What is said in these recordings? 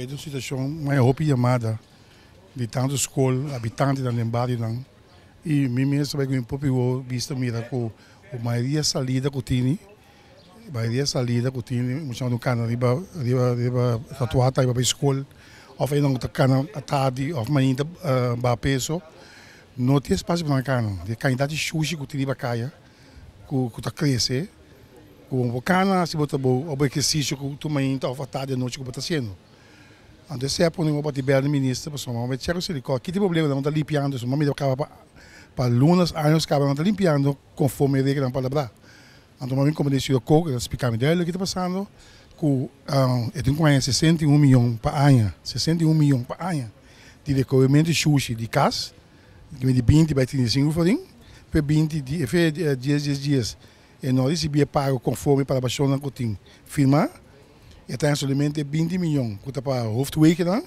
É uma situação mais roupa chamada de tanto escola, habitantes da Lembari não. E mim mesmo vai com um pouco vista mira com a maioria salida que tem, muitos no cana riba tatuata riba para escola, ou ainda no cana à tarde, ou ainda para peso, não tem espaço para cana. De quantidade de sushi que tem riba caia, que está crescendo, com o cana se bota bom, ou exercício que tu ainda ou à tarde à noite que está sendo. Então, se é por um bate bem do ministro, pessoal, mas chega o silicone, que tem problema não está limpiando, se mami acaba para alunos, anos acaba não está limpiando conforme a regra para lá. Então, mami como disse o coco, explicar dele o que está passando, que eu tenho que 61 milhões para ano, 61 milhões para ano de recolhimento de sushi de casa, de 20 para 35 forinhos, para 20 dias, e nós recebia pago conforme para a Baixona que tem firmar. E tem somente 20 milhões que está para o hoofdweken dan.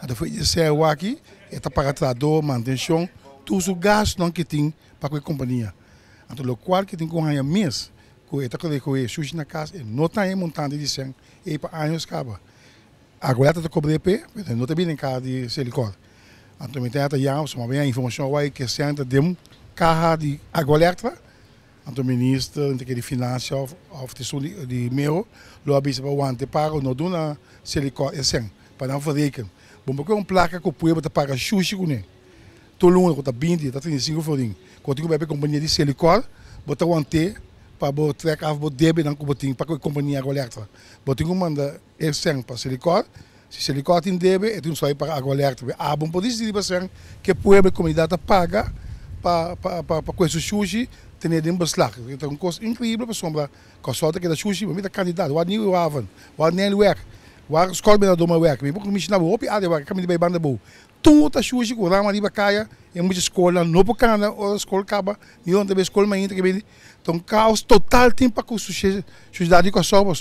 Então foi isso aqui, está para trator, manutenção, todos os gastos que tem para a companhia. Então o qual que tem que ganhar mês, que está com sushi na casa, não tem montante de 100 e para anos acaba. Agora está cobrando EP, não está bem em casa de silicone. Então me tem até já, se a informação vai que senta de carro de água elétrica. Então, o ministro de Finanças ou de meio, lo avisa para o ante pago, não do na silicone, para não fazer. Bom, porque placa que o povo está paga sushi com ele. Todo mundo está 20, está 35 forinhos. Quando tem uma companhia de silicone, bota o ante para botar o débito não botinho para a companhia água elétrica. Botinho que manda para silicone. Se silicone tem débito, então só para água elétrica. Ah, bom, por isso que o povo, a comunidade paga para com esse sushi. Tem de beslag. Então, um custo incrível para sombra. Com a sorte que da sushi, mas da candidato. Wat nieuw haven, wat nel werk, waar school ben dat werk. Maar ook misschien nou op je aarde werk, kan je bij banden boven. Toen dat sushi, ko rama riba kaya, e moet je school no po kana o school kaba, niet onde bij school maar in te gebeden. Então, caos total tempo para sushi, sociedade com a sobra,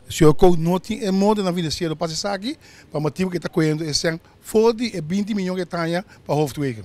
se eu com não tem é modo na vida se eu passo aqui, para motivo que está correndo esse ano, 40 e 20 milhões de tanha para o hoofdwegen.